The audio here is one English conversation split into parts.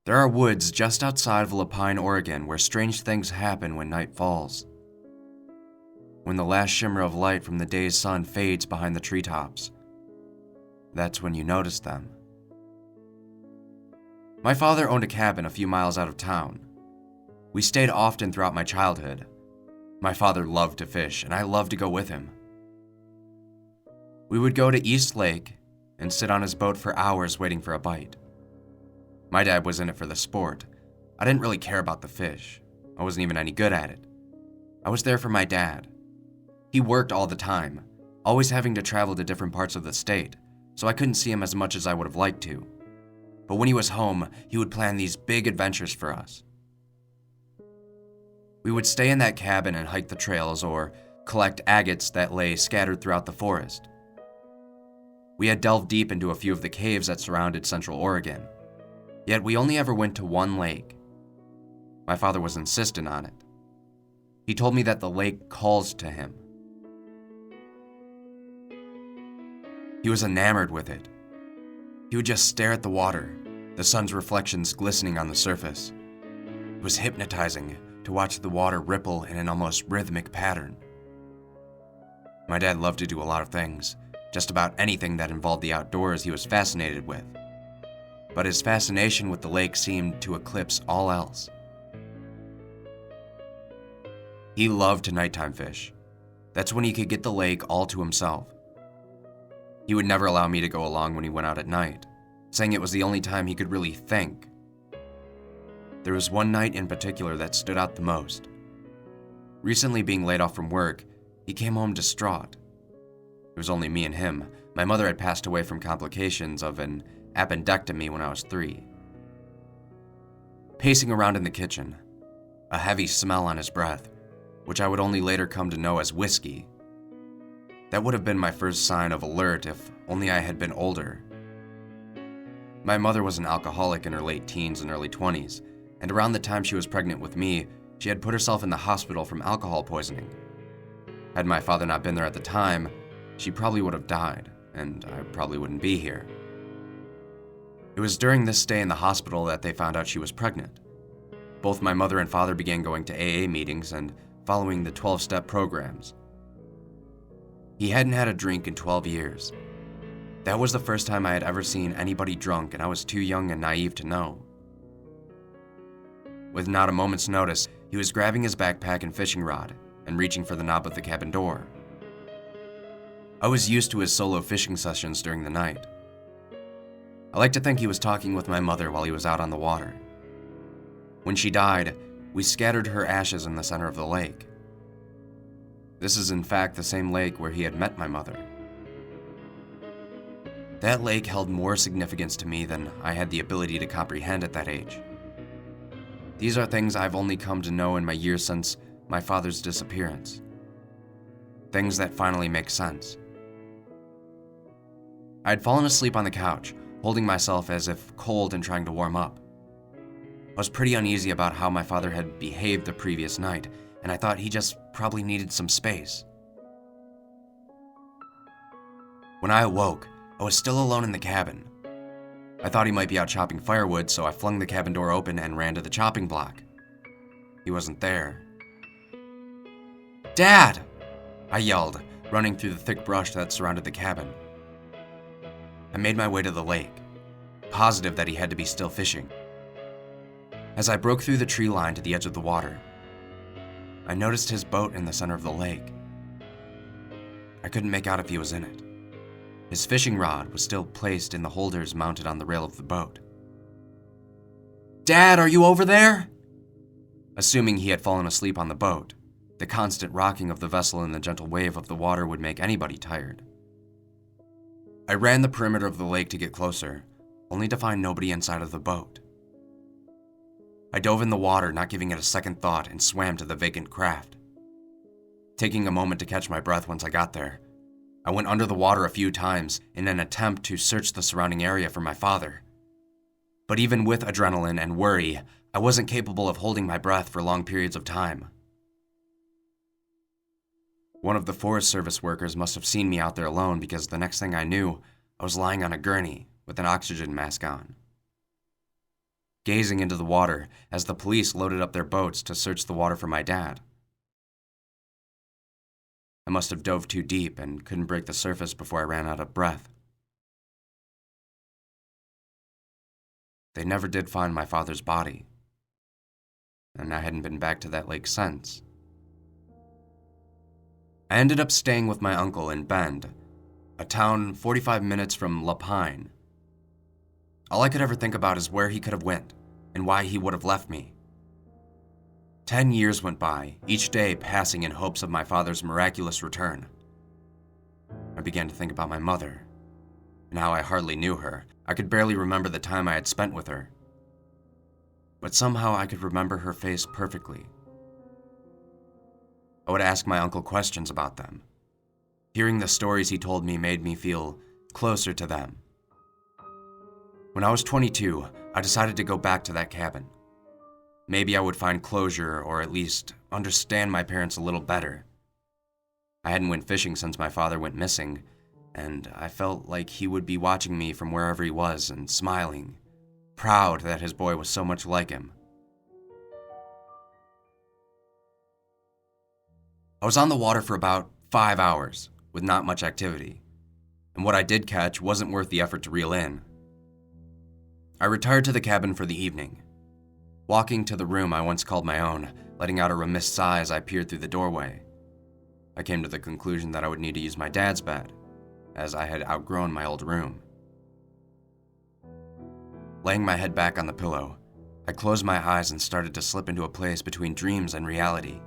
There are woods just outside of Lapine, Oregon, where strange things happen when night falls. When the last shimmer of light from the day's sun fades behind the treetops, that's when you notice them. My father owned a cabin a few miles out of town. We stayed often throughout my childhood. My father loved to fish, and I loved to go with him. We would go to East Lake and sit on his boat for hours waiting for a bite. My dad was in it for the sport. I didn't really care about the fish. I wasn't even any good at it. I was there for my dad. He worked all the time, always having to travel to different parts of the state, so I couldn't see him as much as I would have liked to. But when he was home, he would plan these big adventures for us. We would stay in that cabin and hike the trails or collect agates that lay scattered throughout the forest. We had delved deep into a few of the caves that surrounded Central Oregon, yet we only ever went to one lake. My father was insistent on it. He told me that the lake calls to him. He was enamored with it. He would just stare at the water, the sun's reflections glistening on the surface. It was hypnotizing to watch the water ripple in an almost rhythmic pattern. My dad loved to do a lot of things. Just about anything that involved the outdoors he was fascinated with. But his fascination with the lake seemed to eclipse all else. He loved to nighttime fish. That's when he could get the lake all to himself. He would never allow me to go along when he went out at night, saying it was the only time he could really think. There was one night in particular that stood out the most. Recently being laid off from work, he came home distraught. It was only me and him. My mother had passed away from complications of an appendectomy when I was 3. Pacing around in the kitchen, a heavy smell on his breath, which I would only later come to know as whiskey. That would have been my first sign of alert if only I had been older. My mother was an alcoholic in her late teens and early 20s, and around the time she was pregnant with me, she had put herself in the hospital from alcohol poisoning. Had my father not been there at the time, she probably would have died, and I probably wouldn't be here. It was during this stay in the hospital that they found out she was pregnant. Both my mother and father began going to AA meetings and following the 12-step programs. He hadn't had a drink in 12 years. That was the first time I had ever seen anybody drunk, and I was too young and naive to know. With not a moment's notice, he was grabbing his backpack and fishing rod and reaching for the knob of the cabin door. I was used to his solo fishing sessions during the night. I like to think he was talking with my mother while he was out on the water. When she died, we scattered her ashes in the center of the lake. This is in fact the same lake where he had met my mother. That lake held more significance to me than I had the ability to comprehend at that age. These are things I've only come to know in my years since my father's disappearance. Things that finally make sense. I had fallen asleep on the couch, holding myself as if cold and trying to warm up. I was pretty uneasy about how my father had behaved the previous night, and I thought he just probably needed some space. When I awoke, I was still alone in the cabin. I thought he might be out chopping firewood, so I flung the cabin door open and ran to the chopping block. He wasn't there. "Dad!" I yelled, running through the thick brush that surrounded the cabin. I made my way to the lake, positive that he had to be still fishing. As I broke through the tree line to the edge of the water, I noticed his boat in the center of the lake. I couldn't make out if he was in it. His fishing rod was still placed in the holders mounted on the rail of the boat. "Dad, are you over there?" Assuming he had fallen asleep on the boat, the constant rocking of the vessel in the gentle wave of the water would make anybody tired. I ran the perimeter of the lake to get closer, only to find nobody inside of the boat. I dove in the water, not giving it a second thought, and swam to the vacant craft. Taking a moment to catch my breath once I got there, I went under the water a few times in an attempt to search the surrounding area for my father. But even with adrenaline and worry, I wasn't capable of holding my breath for long periods of time. One of the Forest Service workers must have seen me out there alone, because the next thing I knew, I was lying on a gurney with an oxygen mask on. gazing into the water as the police loaded up their boats to search the water for my dad. I must have dove too deep and couldn't break the surface before I ran out of breath. They never did find my father's body, and I hadn't been back to that lake since. I ended up staying with my uncle in Bend, a town 45 minutes from La Pine. All I could ever think about is where he could have went and why he would have left me. 10 years went by, each day passing in hopes of my father's miraculous return. I began to think about my mother, and how I hardly knew her. I could barely remember the time I had spent with her. But somehow I could remember her face perfectly. I would ask my uncle questions about them. Hearing the stories he told me made me feel closer to them. When I was 22, I decided to go back to that cabin. Maybe I would find closure or at least understand my parents a little better. I hadn't went fishing since my father went missing, and I felt like he would be watching me from wherever he was and smiling, proud that his boy was so much like him. I was on the water for about 5 hours, with not much activity, and what I did catch wasn't worth the effort to reel in. I retired to the cabin for the evening, walking to the room I once called my own, letting out a remiss sigh as I peered through the doorway. I came to the conclusion that I would need to use my dad's bed, as I had outgrown my old room. Laying my head back on the pillow, I closed my eyes and started to slip into a place between dreams and reality.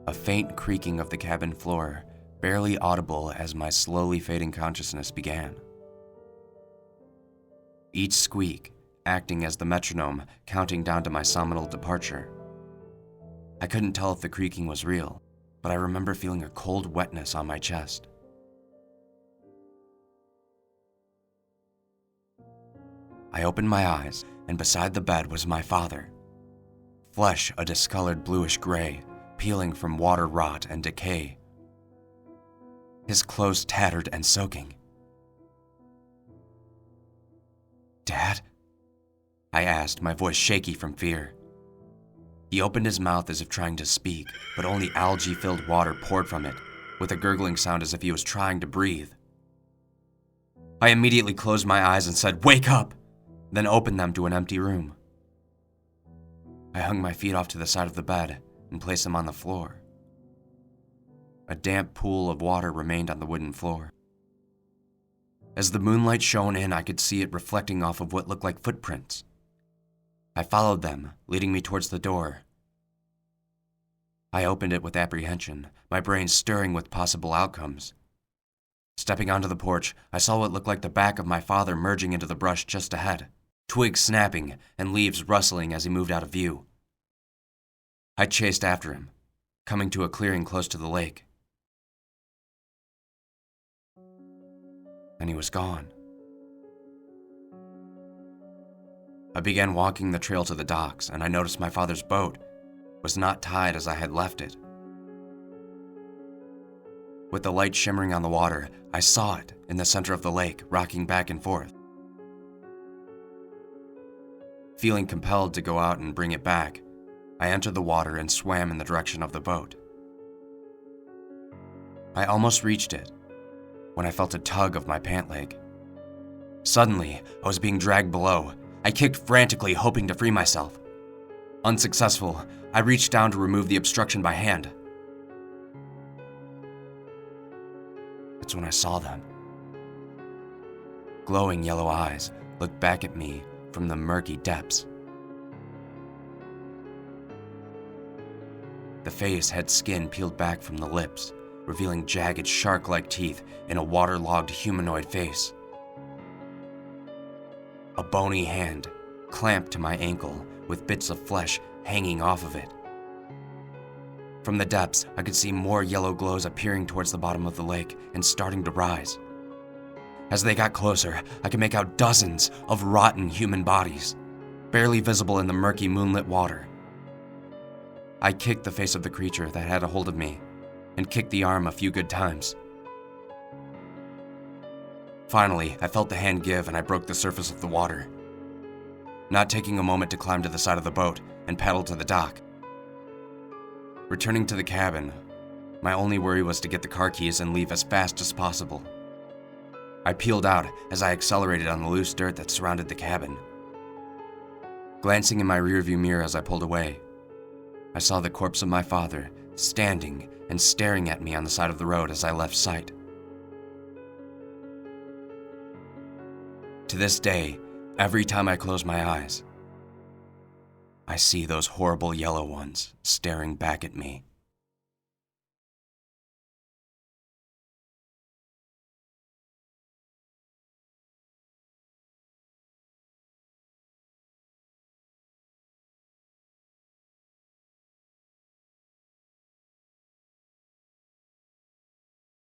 A faint creaking of the cabin floor, barely audible as my slowly fading consciousness began. Each squeak acting as the metronome counting down to my somnol departure. I couldn't tell if the creaking was real, but I remember feeling a cold wetness on my chest. I opened my eyes, and beside the bed was my father. Flesh a discolored bluish gray, peeling from water rot and decay. His clothes tattered and soaking. "Dad?" I asked, my voice shaky from fear. He opened his mouth as if trying to speak, but only algae-filled water poured from it, with a gurgling sound as if he was trying to breathe. I immediately closed my eyes and said, "Wake up!" then opened them to an empty room. I hung my feet off to the side of the bed and placed them on the floor. A damp pool of water remained on the wooden floor. As the moonlight shone in, I could see it reflecting off of what looked like footprints. I followed them, leading me towards the door. I opened it with apprehension, my brain stirring with possible outcomes. Stepping onto the porch, I saw what looked like the back of my father merging into the brush just ahead, twigs snapping and leaves rustling as he moved out of view. I chased after him, coming to a clearing close to the lake. And he was gone. I began walking the trail to the docks, and I noticed my father's boat was not tied as I had left it. With the light shimmering on the water, I saw it in the center of the lake, rocking back and forth. Feeling compelled to go out and bring it back, I entered the water and swam in the direction of the boat. I almost reached it when I felt a tug of my pant leg. Suddenly, I was being dragged below. I kicked frantically, hoping to free myself. Unsuccessful, I reached down to remove the obstruction by hand. That's when I saw them. Glowing yellow eyes looked back at me from the murky depths. The face had skin peeled back from the lips, revealing jagged shark-like teeth in a waterlogged humanoid face. A bony hand clamped to my ankle with bits of flesh hanging off of it. From the depths, I could see more yellow glows appearing towards the bottom of the lake and starting to rise. As they got closer, I could make out dozens of rotten human bodies, barely visible in the murky moonlit water. I kicked the face of the creature that had a hold of me, and kicked the arm a few good times. Finally, I felt the hand give and I broke the surface of the water, not taking a moment to climb to the side of the boat and paddle to the dock. Returning to the cabin, my only worry was to get the car keys and leave as fast as possible. I peeled out as I accelerated on the loose dirt that surrounded the cabin. Glancing in my rearview mirror as I pulled away, I saw the corpse of my father standing and staring at me on the side of the road as I left sight. To this day, every time I close my eyes, I see those horrible yellow ones staring back at me.